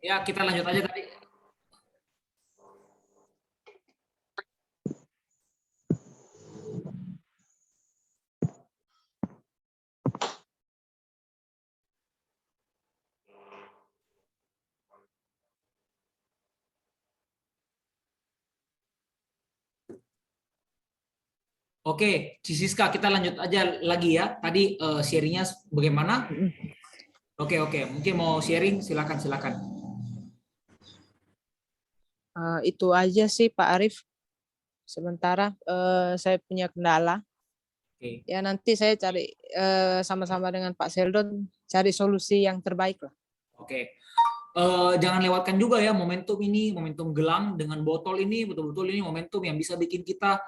Ya, kita lanjut aja tadi. Oke, Cisiska, kita lanjut aja lagi ya. Tadi sharingnya bagaimana? Oke. Mungkin mau sharing, silakan. Itu aja sih Pak Arif. Sementara saya punya kendala. Oke. Ya nanti saya cari sama-sama dengan Pak Seldon cari solusi yang terbaik lah. Oke. Jangan lewatkan juga ya momentum ini, momentum gelang dengan botol ini, betul-betul ini momentum yang bisa bikin kita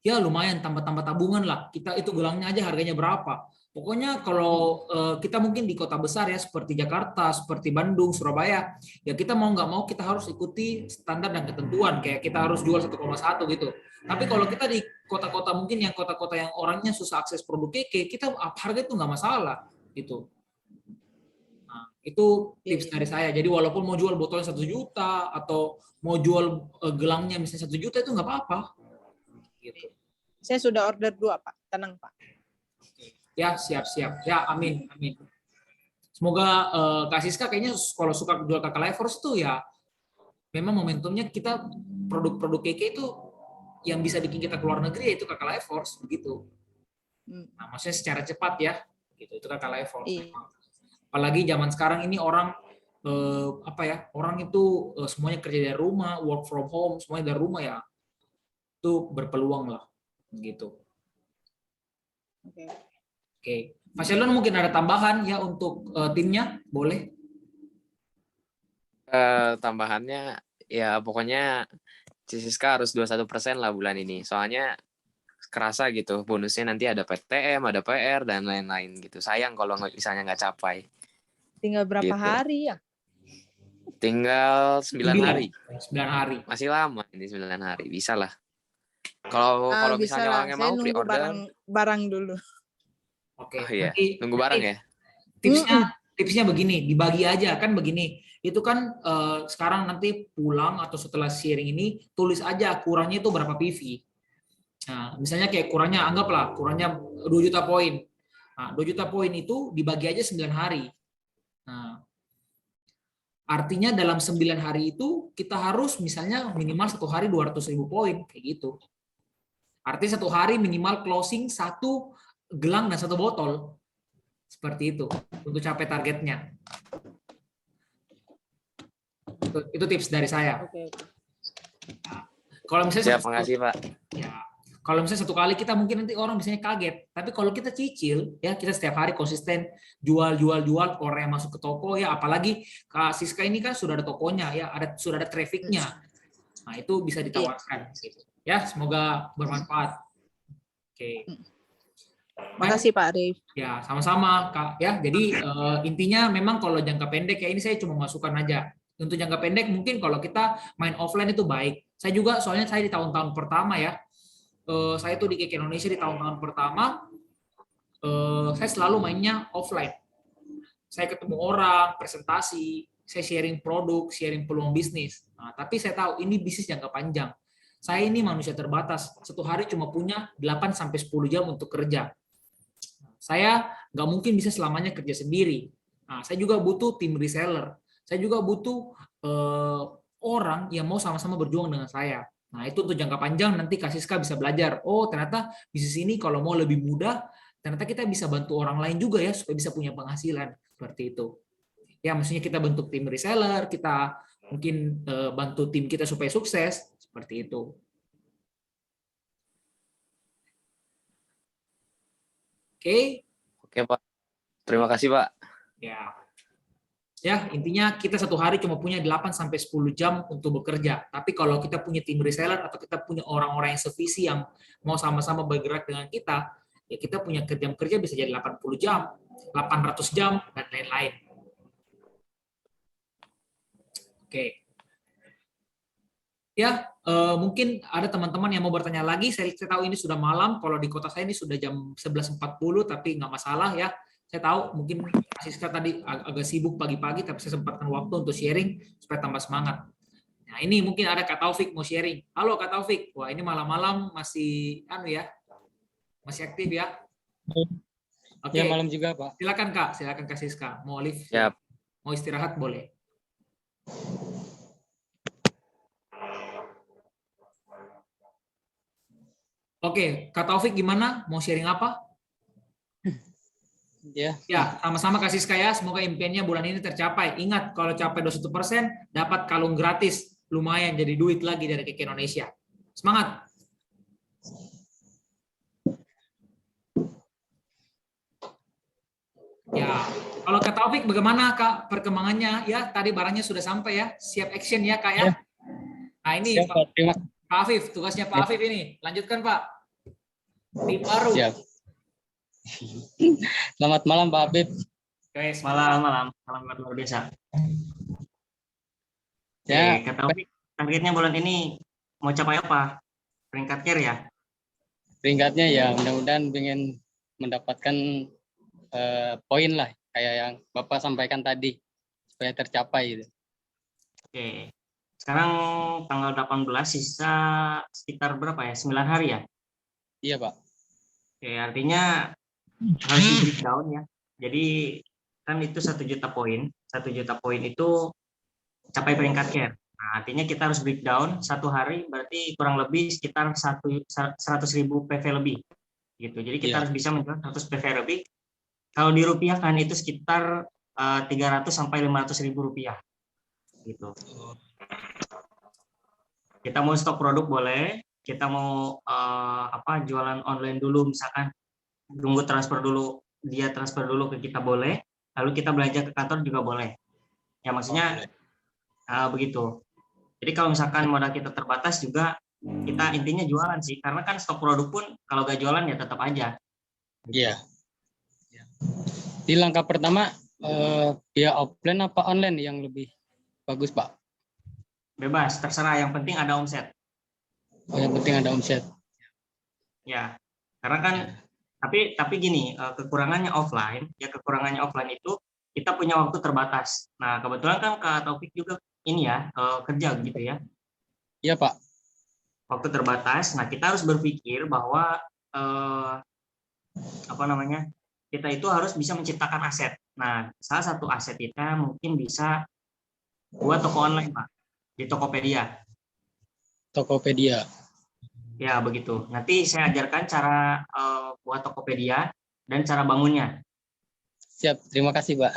ya lumayan tambah-tambah tabungan lah. Kita itu gelangnya aja harganya berapa. Pokoknya kalau kita mungkin di kota besar ya seperti Jakarta, seperti Bandung, Surabaya, ya kita mau nggak mau kita harus ikuti standar dan ketentuan kayak kita harus jual 1,1 gitu. Tapi kalau kita di kota-kota mungkin yang kota-kota yang orangnya susah akses produk keke, kita harga itu nggak masalah gitu. Nah, itu tips dari saya. Jadi walaupun mau jual botolnya 1 juta atau mau jual gelangnya misalnya 1 juta itu nggak apa-apa. Gitu. Saya sudah order 2 Pak, tenang Pak. Ya siap. Ya amin. Semoga Kak Siska kayaknya kalau suka jual kakak lifers tuh ya memang momentumnya kita produk-produk keke itu yang bisa bikin kita keluar negeri yaitu kakak lifers begitu. Nah, maksudnya secara cepat ya, gitu itu kakak lifers. Apalagi zaman sekarang ini orang orang itu semuanya kerja dari rumah, work from home, semuanya dari rumah ya, itu berpeluang lah, gitu. Oke. Mas Sheldon mungkin ada tambahan ya untuk timnya, boleh? Tambahannya ya pokoknya Cisiska harus 21% lah bulan ini. Soalnya kerasa gitu bonusnya nanti ada PTM, ada PR dan lain-lain gitu. Sayang kalau misalnya nggak capai. Tinggal berapa gitu. hari ya? Tinggal 9 hari. 9 hari. Masih lama ini 9 hari. Bisa lah. Kalau misalnya orangnya mau pre-order barang dulu. Oke. Oh iya, nunggu barang ya. Tipsnya begini, dibagi aja kan begini. Itu kan sekarang nanti pulang atau setelah sharing ini tulis aja kurangnya itu berapa PV. Nah, misalnya kayak kurangnya anggaplah kurangnya 2 juta poin. Nah, 2 juta poin itu dibagi aja 9 hari. Nah, artinya dalam 9 hari itu kita harus misalnya minimal 1 hari 200.000 poin kayak gitu. Artinya 1 hari minimal closing 1 gelang dan 1 botol. Seperti itu untuk capai targetnya. Itu tips dari saya. Nah, kalau misalnya siap, makasih Pak. Ya, kalau misalnya 1 kali kita mungkin nanti orang misalnya kaget. Tapi kalau kita cicil, ya kita setiap hari konsisten jual orang yang masuk ke toko ya, apalagi Kak Siska ini kan sudah ada tokonya ya, sudah ada trafficnya. Nah itu bisa ditawarkan. Gitu. Ya semoga bermanfaat. Oke. Makasih Pak Arif. Ya sama-sama Kak. Ya jadi intinya memang kalau jangka pendek ya ini saya cuma masukan aja. Untuk jangka pendek mungkin kalau kita main offline itu baik. Saya juga soalnya saya di tahun-tahun pertama ya. Saya tuh di Keke Indonesia di tahun-tahun pertama saya selalu mainnya offline. Saya ketemu orang, presentasi, saya sharing produk, sharing peluang bisnis. Nah, tapi saya tahu ini bisnis jangka panjang. Saya ini manusia terbatas. 1 hari cuma punya 8-10 jam untuk kerja. Saya nggak mungkin bisa selamanya kerja sendiri. Nah, saya juga butuh tim reseller. Saya juga butuh orang yang mau sama-sama berjuang dengan saya. Nah, itu untuk jangka panjang nanti Kak Siska bisa belajar. Oh, ternyata bisnis ini kalau mau lebih mudah, ternyata kita bisa bantu orang lain juga ya supaya bisa punya penghasilan seperti itu. Ya, maksudnya kita bentuk tim reseller, kita mungkin bantu tim kita supaya sukses seperti itu. Oke. Oke Pak. Terima kasih Pak. Ya, intinya kita 1 hari cuma punya 8-10 jam untuk bekerja. Tapi kalau kita punya tim reseller atau kita punya orang-orang yang sevisi yang mau sama-sama bergerak dengan kita, ya kita punya jam kerja bisa jadi 80 jam, 800 jam, dan lain-lain. Oke. Ya, mungkin ada teman-teman yang mau bertanya lagi. Saya tahu ini sudah malam. Kalau di kota saya ini sudah jam 11.40, tapi nggak masalah ya. Saya tahu mungkin Kak Siska tadi agak sibuk pagi-pagi, tapi saya sempatkan waktu untuk sharing supaya tambah semangat. Nah, ini mungkin ada Kak Taufik mau sharing. Halo Kak Taufik. Wah, ini malam-malam masih masih aktif ya. Oke. Ya, malam juga, Pak. Silakan Kak Siska. Mau live? Siap. Mau istirahat boleh. Oke, Kak Taufik gimana? Mau sharing apa? Ya, Ya, sama-sama Kak Siska ya. Semoga impiannya bulan ini tercapai. Ingat, kalau capai 21%, dapat kalung gratis. Lumayan jadi duit lagi dari Keke Indonesia. Semangat! Ya, kalau Kak Taufik bagaimana Kak perkembangannya? Ya, tadi barangnya sudah sampai ya. Siap action ya Kak ya. Ya. Nah ini siap, Pak. Terima Pak Afif, tugasnya Pak Afif ini. Lanjutkan Pak. Tim baru. Siap. Selamat malam, Pak Habib. Oke, Malam. Salam luar biasa. Ya, Kata Taufik, targetnya bulan ini mau capai apa? Peringkat care ya? peringkatnya ya mudah-mudahan pengen mendapatkan poin lah kayak yang Bapak sampaikan tadi supaya tercapai gitu. Oke. Sekarang tanggal 18 sisa sekitar berapa ya? 9 hari ya? Iya, Pak. Oke, artinya harus di breakdown ya. Jadi kan itu 1 juta poin. 1 juta poin itu capai peringkat care. Nah, artinya kita harus breakdown 1 hari berarti kurang lebih sekitar 100.000 PV lebih. Gitu. Jadi kita harus bisa menjual 100 PV lebih. Kalau dirupiahkan itu sekitar 300 sampai 500.000 rupiah. Gitu. Kita mau stok produk boleh, kita mau jualan online dulu misalkan, tunggu transfer dulu, dia transfer dulu ke kita boleh, lalu kita belanja ke kantor juga boleh. Ya maksudnya begitu. Jadi kalau misalkan modal kita terbatas juga kita intinya jualan sih, karena kan stok produk pun kalau gak jualan ya tetap aja. Iya. Di langkah pertama via offline apa online yang lebih bagus, Pak? Bebas, terserah, yang penting ada omset. Oh, yang penting ada omset. Ya, karena kan tapi gini, kekurangannya offline itu kita punya waktu terbatas. Nah, kebetulan kan Kak Taufik juga ini ya, kerja gitu ya. Iya, Pak. Waktu terbatas. Nah, kita harus berpikir bahwa kita itu harus bisa menciptakan aset. Nah, salah satu aset kita mungkin bisa buat toko online, Pak, di Tokopedia. Tokopedia. Ya, begitu. Nanti saya ajarkan cara buat Tokopedia dan cara bangunnya. Siap, terima kasih, Pak.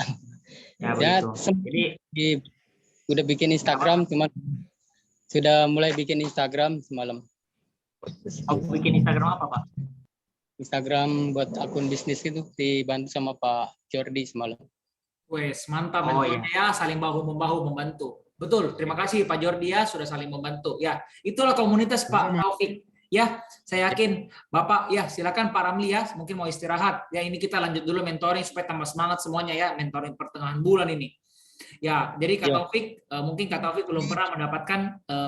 Ya, Ya, begitu. Jadi udah bikin Instagram, cuman sudah mulai bikin Instagram semalam. bikin Instagram apa, Pak? Instagram buat akun bisnis itu dibantu sama Pak Jordi semalam. Wes, mantap. Oh, ya, saling bahu-membahu membantu. Betul, terima kasih Pak Jordi ya sudah saling membantu. Ya, itulah komunitas Pak Taufik. Ya, saya yakin Bapak ya silakan Pak Ramli ya, mungkin mau istirahat. Ya, ini kita lanjut dulu mentoring supaya tambah semangat semuanya ya, mentoring pertengahan bulan ini. Ya, jadi Kak Taufik, mungkin Kak Taufik belum pernah mendapatkan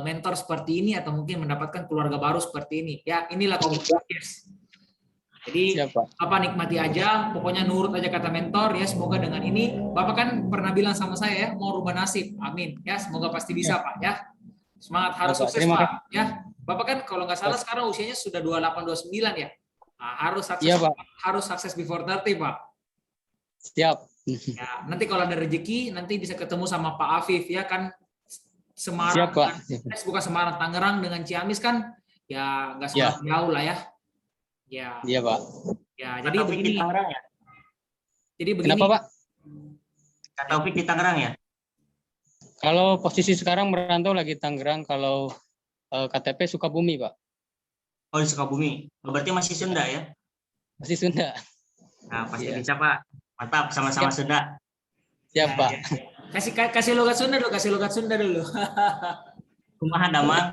mentor seperti ini atau mungkin mendapatkan keluarga baru seperti ini. Ya, inilah komunitas. Jadi Bapak nikmati aja, pokoknya nurut aja kata mentor ya. Semoga dengan ini Bapak kan pernah bilang sama saya ya mau rubah nasib, amin ya. Semoga pasti bisa Pak ya. Semangat, harus sukses Pak ya. Bapak kan kalau nggak salah sekarang usianya sudah 28 29 ya. Nah, harus sukses harus sukses before 30 Pak. Siap. Ya, nanti kalau ada rezeki nanti bisa ketemu sama Pak Afif ya kan. Semarang. Siap, Pak. Bukan Semarang, Tangerang dengan Ciamis kan ya nggak seberapa jauh lah ya. Ya. Iya, Pak. Ya, jadi begini. Tangerang ya? Jadi begini. Kenapa, Pak? Kak Taufik di Tangerang ya? Kalau posisi sekarang merantau lagi Tangerang, kalau KTP Sukabumi, Pak. Oh, di Sukabumi. Berarti masih Sunda ya? Masih Sunda. Nah, pasti bisa, Pak. Mantap, sama-sama Sunda. Siap, Pak. Kasih logat Sunda dulu. Kumaha damang.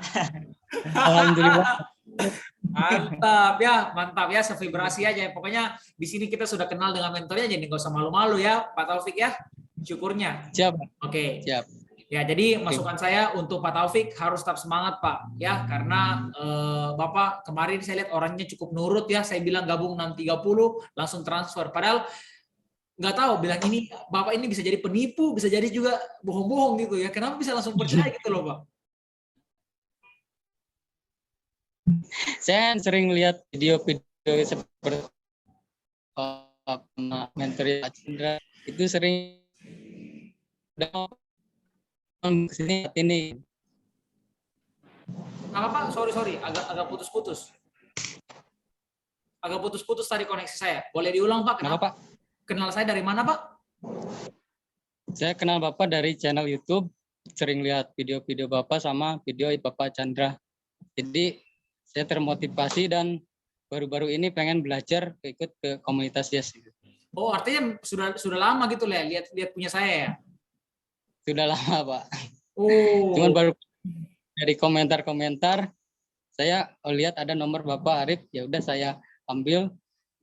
Alhamdulillah. Mantap ya, sevibrasi aja. Pokoknya di sini kita sudah kenal dengan mentornya, jadi nggak usah malu-malu ya, Pak Taufik ya. Syukurnya. Siap. Oke. Siap. Ya, jadi masukan saya untuk Pak Taufik harus tetap semangat Pak, ya karena Bapak kemarin saya lihat orangnya cukup nurut ya. Saya bilang gabung 630 langsung transfer. Padahal nggak tahu bilang ini Bapak ini bisa jadi penipu, bisa jadi juga bohong-bohong gitu ya. Kenapa bisa langsung percaya gitu loh, Pak? Saya sering lihat video-video seperti mentor Pak Chandra itu sering kesini ini. Apa Pak? Sorry, agak putus-putus. Agak putus-putus tadi koneksi saya. Boleh diulang Pak? Kenapa Pak? Kenal saya dari mana Pak? Saya kenal Bapak dari channel YouTube, sering lihat video-video Bapak sama video Bapak Chandra. Jadi saya termotivasi dan baru-baru ini pengen belajar ikut ke komunitas Yes. Oh, artinya sudah lama gitu lah lihat punya saya ya. Sudah lama Pak. Oh. Cuman baru dari komentar-komentar saya lihat ada nomor Bapak Arif, ya udah saya ambil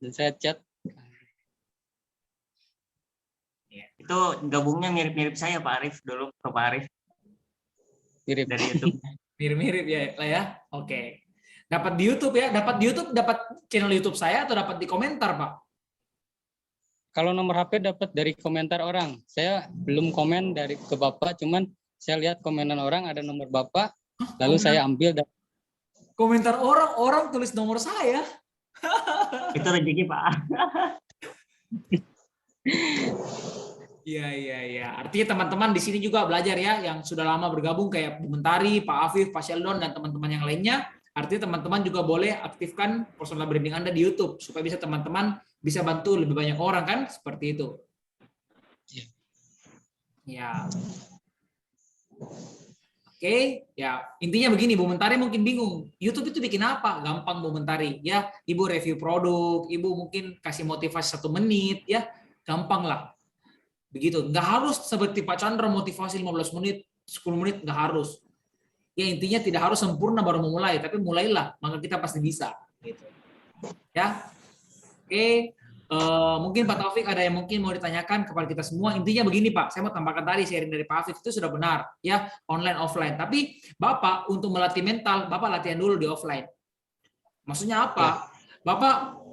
dan saya chat. Itu gabungnya mirip-mirip saya Pak Arif dulu ke Pak Arif Mirip dari YouTube. Mirip-mirip ya lah ya. Oke. Dapat di YouTube ya? Dapat channel YouTube saya atau dapat di komentar, Pak? Kalau nomor HP dapat dari komentar orang. Saya belum komen dari ke Bapak, cuman saya lihat komenan orang ada nomor Bapak, lalu saya ambil. Komentar orang tulis nomor saya. Itu rezeki Pak. Iya. Artinya teman-teman di sini juga belajar ya, yang sudah lama bergabung kayak Bu Mentari, Pak Afif, Pak Sheldon, dan teman-teman yang lainnya. Artinya teman-teman juga boleh aktifkan personal branding Anda di YouTube supaya bisa teman-teman bisa bantu lebih banyak orang kan, seperti itu. Ya. Oke, ya intinya begini, Bu Mentari mungkin bingung, YouTube itu bikin apa? Gampang Bu Mentari, ya Ibu review produk, Ibu mungkin kasih motivasi 1 menit, ya gampang lah. Begitu, nggak harus seperti Pak Chandra motivasi 15 menit, 10 menit, nggak harus. Ya intinya tidak harus sempurna baru memulai, tapi mulailah, maka kita pasti bisa. Gitu. Ya, oke. Mungkin Pak Taufik ada yang mungkin mau ditanyakan kepada kita semua. Intinya begini Pak, saya mau tambahkan tadi sharing dari Pak Afif itu sudah benar, ya online offline. Tapi Bapak untuk melatih mental, Bapak latihan dulu di offline. Maksudnya apa? Bapak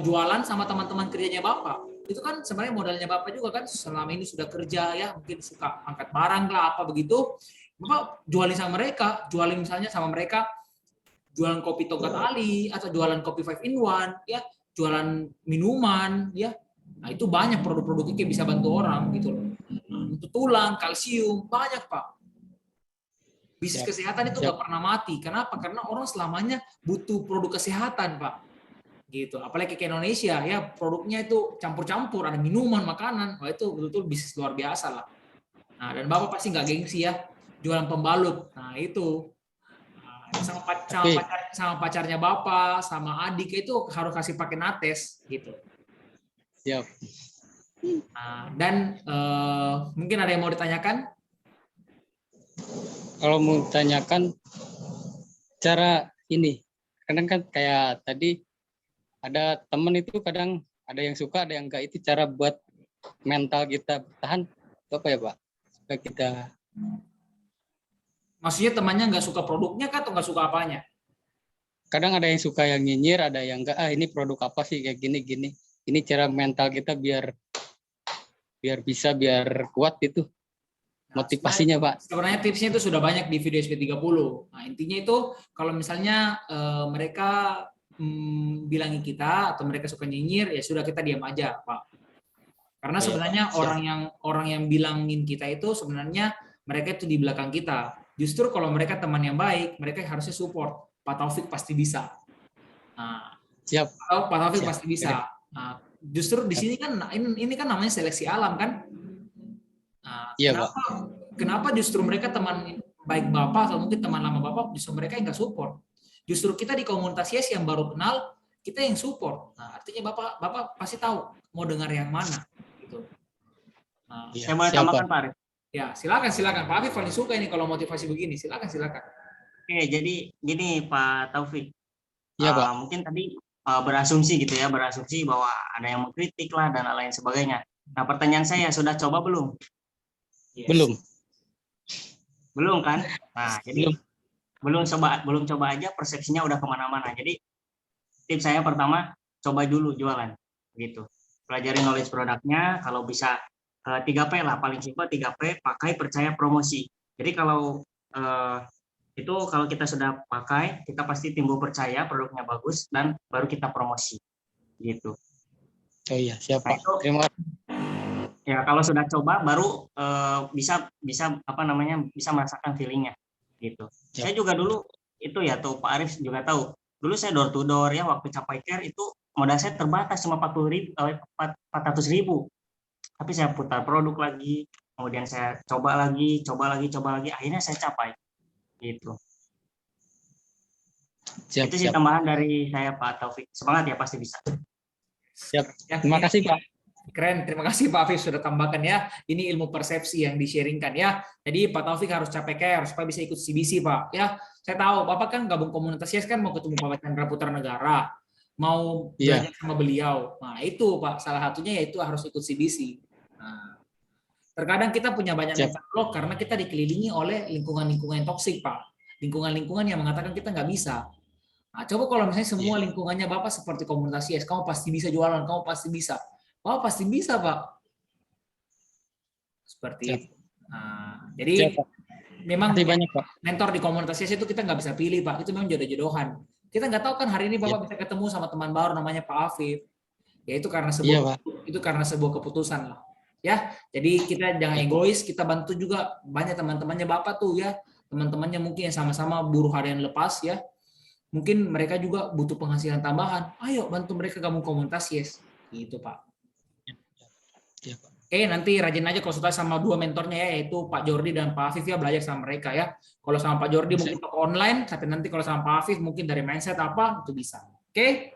jualan sama teman-teman kerjanya Bapak. Itu kan sebenarnya modalnya Bapak juga kan selama ini sudah kerja ya, mungkin suka angkat barang lah apa begitu. Bapak jualin sama mereka, jualin misalnya sama mereka jualan kopi Tongkat Ali atau jualan kopi 5 in 1 ya. Jualan minuman, ya, nah itu banyak produk-produknya yang bisa bantu orang gitu loh. Untuk tulang, kalsium, banyak Pak. Bisnis kesehatan itu nggak pernah mati. Kenapa? Karena orang selamanya butuh produk kesehatan Pak. Gitu. Apalagi ke Indonesia, ya produknya itu campur-campur, ada minuman, makanan, wah itu betul-betul bisnis luar biasa lah. Nah dan Bapak pasti nggak gengsi ya, jualan pembalut. Nah itu. Sama pacarnya Bapak, sama adik itu harus kasih pakai nates gitu. Siap. Dan mungkin ada yang mau ditanyakan? Kalau mau tanyakan cara ini, kadang kan kayak tadi ada teman itu kadang ada yang suka, ada yang enggak, itu cara buat mental kita bertahan apa ya Pak? Supaya kita Maksudnya temannya nggak suka produknya kah atau nggak suka apanya? kadang ada yang suka yang nyinyir, ada yang enggak, ini produk apa sih kayak gini. Ini cara mental kita biar kuat itu. Motivasinya Pak. Sebenarnya tipsnya itu sudah banyak di video SP30. Nah intinya itu kalau misalnya mereka bilangin kita atau mereka suka nyinyir, ya sudah kita diam aja Pak. Karena sebenarnya orang yang bilangin kita itu sebenarnya mereka itu di belakang kita. Justru kalau mereka teman yang baik, mereka harusnya support. Pak Taufik pasti bisa. Nah, Siap. Pak Taufik pasti bisa. Nah, justru di sini kan ini kan namanya seleksi alam kan. Nah, Iya, kenapa justru mereka teman baik Bapak atau mungkin teman lama Bapak, justru mereka yang nggak support. Justru kita di komunitas Yes yang baru kenal, kita yang support. Nah, artinya Bapak pasti tahu mau dengar yang mana. Gitu. Nah, Saya boleh tambahkan Pak Arif? Ya, silakan. Pak Afif paling suka ini kalau motivasi begini. Silakan. Oke, jadi gini Pak Taufik. Iya, Pak. Mungkin tadi berasumsi gitu ya, berasumsi bahwa ada yang mengkritik lah dan lain sebagainya. Nah, pertanyaan saya, sudah coba belum? Yes. Belum kan? Nah, jadi belum coba aja persepsinya udah kemana-mana. Jadi tips saya pertama, coba dulu jualan gitu. pelajari knowledge produknya, kalau bisa 3P lah, paling simpel 3P, pakai, percaya, promosi. Jadi kalau itu kalau kita sudah pakai, kita pasti timbul percaya produknya bagus dan baru kita promosi gitu. Oh iya, siap Nah, Pak. itu Terima kasih. ya kalau sudah coba baru bisa apa namanya bisa merasakan feelingnya gitu. Siap. Saya juga dulu itu ya tuh Pak Arif juga tahu. Dulu saya door to door ya waktu Capai Care itu modal saya terbatas cuma 400.000. Tapi saya putar produk lagi, kemudian saya coba lagi, akhirnya saya capai gitu. Siap, Itu sih siap. tambahan dari saya Pak Taufik. Semangat ya, pasti bisa. Siap. Ya, Terima kasih Pak. Keren, terima kasih Pak Afif sudah tambahkan ya. Ini ilmu persepsi yang di-sharingkan ya. Jadi Pak Taufik harus capai care supaya bisa ikut CBC Pak. Ya, saya tahu Bapak kan gabung komunitas YES kan mau ketemu Pak Chandra Putra Negara, mau belajar sama beliau. Nah itu Pak, salah satunya yaitu harus ikut CBC. Nah, terkadang kita punya banyak mental block karena kita dikelilingi oleh lingkungan-lingkungan yang toksik Pak. Lingkungan-lingkungan yang mengatakan kita nggak bisa. Nah, coba kalau misalnya semua lingkungannya Bapak seperti komunitas YES, kamu pasti bisa jualan, kamu pasti bisa. Oh, pasti bisa, Pak. Seperti itu. Nah, jadi memang banyak, Pak. mentor di komunitas YES itu kita nggak bisa pilih, Pak. Itu memang jodoh-jodohan. Kita nggak tahu kan hari ini Bapak bisa ketemu sama teman baru namanya Pak Afif. Ya itu karena sebuah keputusan lah. Ya, jadi kita jangan egois, kita bantu juga banyak teman-temannya Bapak tuh ya. Teman-temannya mungkin yang sama-sama buruh harian lepas ya. Mungkin mereka juga butuh penghasilan tambahan. Ayo bantu mereka gabung komunitas YES. Gitu, Pak. Oke, nanti rajin aja konsultasi sama dua mentornya ya, yaitu Pak Jordi dan Pak Afif ya, belajar sama mereka ya. Kalau sama Pak Jordi mungkin toko online, tapi nanti kalau sama Pak Afif mungkin dari mindset apa, itu bisa. Oke?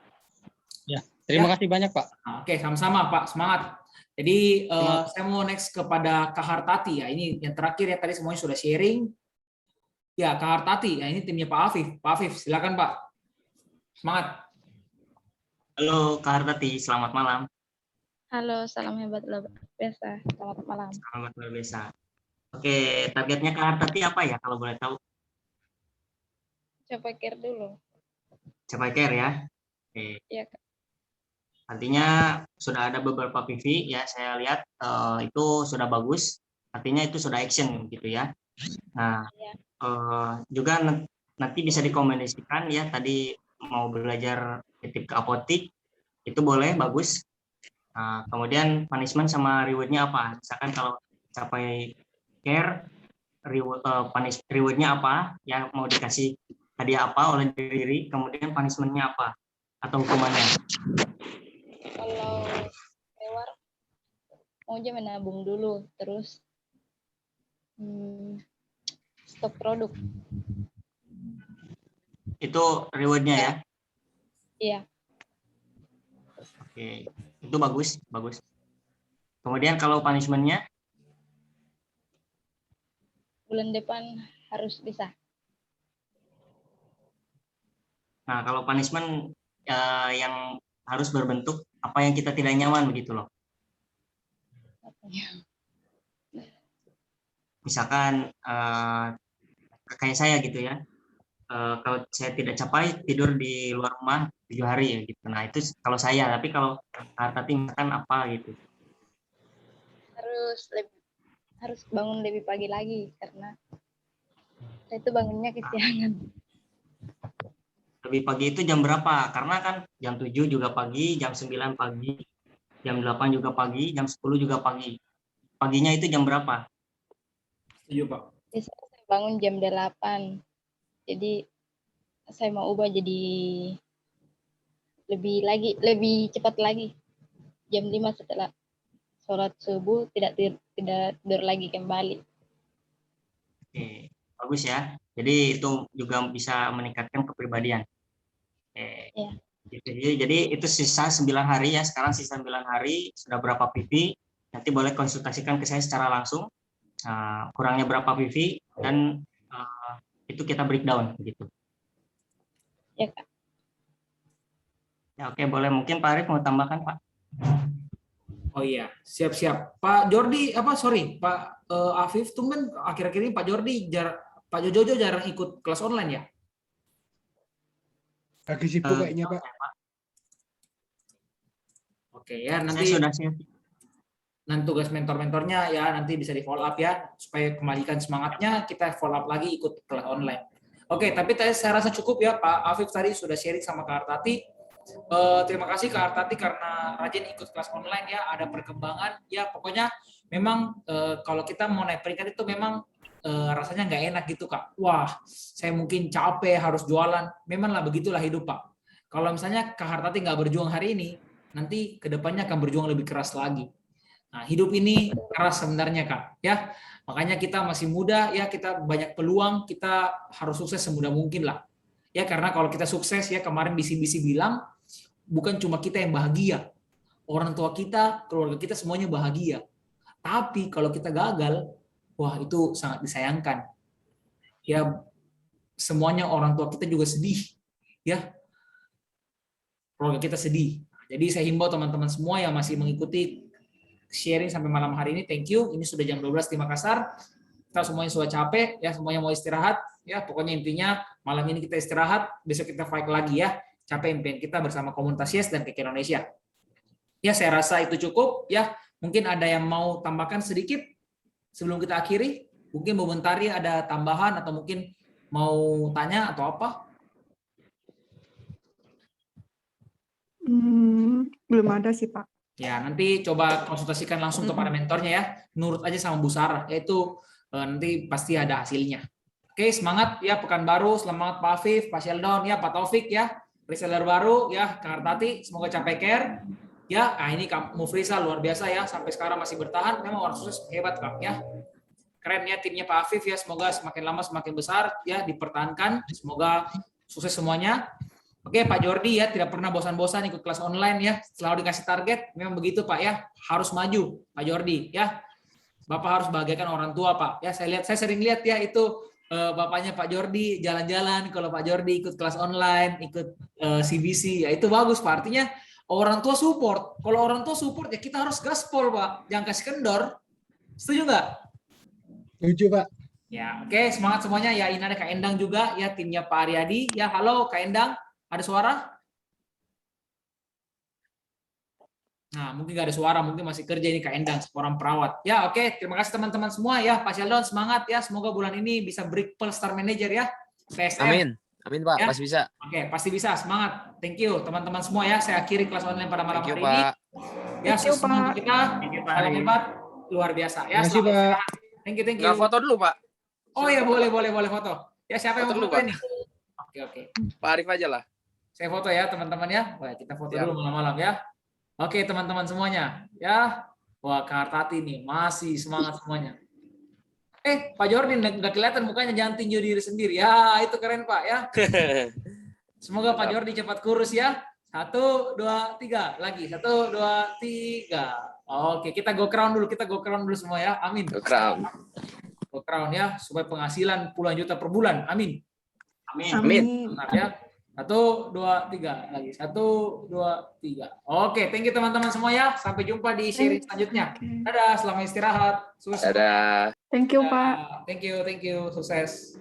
Ya, terima kasih banyak Pak. Oke, sama-sama Pak, semangat. Jadi saya mau next kepada Kak Hartati ya, ini yang terakhir ya, tadi semuanya sudah sharing. Ya, Kak Hartati, ya ini timnya Pak Afif. Pak Afif, silakan Pak. Semangat. Halo Kak Hartati, selamat malam. Halo, salam hebat luar biasa. Selamat malam. Selamat luar biasa. Oke, targetnya Kak Hartati apa ya kalau boleh tahu? Capai care dulu. Capai Care ya. Oke. Iya, Kak. Artinya sudah ada beberapa PV ya, saya lihat itu sudah bagus. Artinya itu sudah action gitu ya. Nah, juga nanti bisa dikombinasikan ya. Tadi mau belajar titip ke apotik, itu boleh, bagus. Nah, kemudian punishment sama reward-nya apa? Misalkan kalau capai care, reward-nya apa? Ya mau dikasih hadiah apa oleh diri, kemudian punishment-nya apa? Atau hukumannya? Kalau reward, mau aja menabung dulu, terus stok produk. Itu reward-nya ya? Iya. Oke, itu bagus, bagus. Kemudian kalau punishment-nya? Bulan depan harus bisa. Nah, kalau punishment yang harus berbentuk apa yang kita tidak nyaman begitu loh. Misalkan kayak saya gitu ya. Kalau saya tidak capai tidur di luar rumah 7 hari ya gitu. Nah, itu kalau saya, tapi kalau Hartati misalkan apa gitu. Harus bangun lebih pagi lagi karena saya itu bangunnya kesiangan. Lebih pagi itu jam berapa? Karena kan jam 7 juga pagi, jam 9 pagi, jam 8 juga pagi, jam 10 juga pagi. Paginya itu jam berapa? Setuju, Pak. Biasanya saya bangun jam 8. Jadi saya mau ubah jadi lebih cepat lagi. Jam 5 setelah sholat subuh tidak tidur lagi kembali. Oke, bagus ya. Jadi itu juga bisa meningkatkan kepribadian. Oke. Ya. Jadi itu sisa 9 hari ya. Sekarang sisa 9 hari sudah berapa PV? Nanti boleh konsultasikan ke saya secara langsung. Kurangnya berapa PV dan itu kita breakdown begitu. Ya, Kak. Ya, oke, boleh. Mungkin Pak Arif mau tambahkan, Pak? Oh iya, siap-siap. Pak Jordi, Pak Afif, tumben akhir-akhir ini Pak Jordi, Pak Jojo jarang ikut kelas online ya? Lagi sibuk kayaknya, Pak. Oke ya, Saya nanti sudah siap. tugas mentor-mentornya ya nanti bisa di follow up ya, supaya kembalikan semangatnya, kita follow up lagi ikut kelas online. Oke, tapi tadi saya rasa cukup ya Pak Afif tadi sudah sharing sama Kak Artati. Terima kasih Kak Artati karena rajin ikut kelas online ya, ada perkembangan ya, pokoknya memang kalau kita mau naik peringkat itu memang rasanya nggak enak gitu Kak. Wah, saya mungkin capek harus jualan. Memanglah begitulah hidup Pak. Kalau misalnya Kak Artati nggak berjuang hari ini, nanti kedepannya akan berjuang lebih keras lagi. Nah, hidup ini keras sebenarnya Kak, ya. Makanya kita masih muda ya, kita banyak peluang, kita harus sukses semudah mungkin lah. Ya, karena kalau kita sukses ya, kemarin Bisi-Bisi bilang bukan cuma kita yang bahagia. Orang tua kita, keluarga kita semuanya bahagia. Tapi kalau kita gagal, wah itu sangat disayangkan. Ya, semuanya orang tua kita juga sedih. Ya. Keluarga kita sedih. Jadi saya himbau teman-teman semua yang masih mengikuti sharing sampai malam hari ini, thank you. Ini sudah jam 12 di Makassar. Kita semuanya sudah capek, ya semuanya mau istirahat. Ya pokoknya intinya malam ini kita istirahat, besok kita fight lagi ya. Capai impian kita bersama komunitas Yes dan Kek Indonesia. Ya saya rasa itu cukup. Ya mungkin ada yang mau tambahkan sedikit sebelum kita akhiri. Mungkin Bu Mentari ada tambahan atau mungkin mau tanya atau apa? Belum ada sih Pak. Ya, nanti coba konsultasikan langsung kepada mentornya ya. Nurut aja sama Bu Sarah, yaitu nanti pasti ada hasilnya. Oke, semangat ya Pekanbaru, selamat Pak Afif, Pak Sheldon ya, Pak Taufik ya, reseller baru ya, Kak Artati, semoga capai care. Ya, ini Kak Mufrisa luar biasa ya, sampai sekarang masih bertahan, memang orang sukses hebat Kak ya. Keren ya timnya Pak Afif ya, semoga semakin lama semakin besar ya, dipertahankan, semoga sukses semuanya. Oke Pak Jordi ya, tidak pernah bosan-bosan ikut kelas online ya, selalu dikasih target, memang begitu Pak ya, harus maju Pak Jordi ya. Bapak harus bahagiakan orang tua Pak ya, saya sering lihat ya itu bapaknya Pak Jordi jalan-jalan, kalau Pak Jordi ikut kelas online, ikut CBC ya itu bagus Pak, artinya orang tua support. Kalau orang tua support ya kita harus gaspol Pak, jangan kasih kendor. Setuju nggak? Setuju Pak. Ya oke, semangat semuanya ya. Ini ada Kak Endang juga ya, timnya Pak Aryadi ya. Halo Kak Endang. Ada suara? Nah, mungkin nggak ada suara, mungkin masih kerja ini Kak Endang, seorang perawat. Ya, oke. Terima kasih teman-teman semua ya. Pak Sheldon, semangat ya. Semoga bulan ini bisa break Star Manager ya. PSM. Amin. Amin Pak, Ya. pasti bisa. Oke, pasti bisa. Semangat. Thank you teman-teman semua ya. Saya akhiri kelas online pada malam Thank you hari ini. Pak. Ya, Thank you, semangat Pak. kita. Thank you, Pak. Sangat hebat. Luar biasa. Ya, Terima kasih, selamat Pak. istirahat. Thank you. Nggak foto dulu Pak. Oh ya, boleh foto. Ya, siapa yang Foto mau dulu, foto Pak. ini? Oke. Pak Arif aja lah. Saya foto ya teman-teman ya. Wah, kita foto Siap. dulu malam-malam ya. Oke teman-teman semuanya ya. Wah Kak Artati nih masih semangat semuanya. Pak Jordi nggak kelihatan mukanya, jangan tinju diri sendiri. Ya itu keren Pak ya. Semoga Pak Jordi cepat kurus ya. 1, 2, 3 lagi. 1, 2, 3. Oke kita go crown dulu semua ya. Amin. Go crown. Go crown ya supaya penghasilan puluhan juta per bulan. Amin. Amin. Amin. Mantap ya. 1, 2, 3 lagi. 1, 2, 3. Oke, thank you teman-teman semua ya. Sampai jumpa di sharing selanjutnya. Dadah, selamat istirahat. Sukses. Dadah. Thank you Pak. Thank you. Sukses.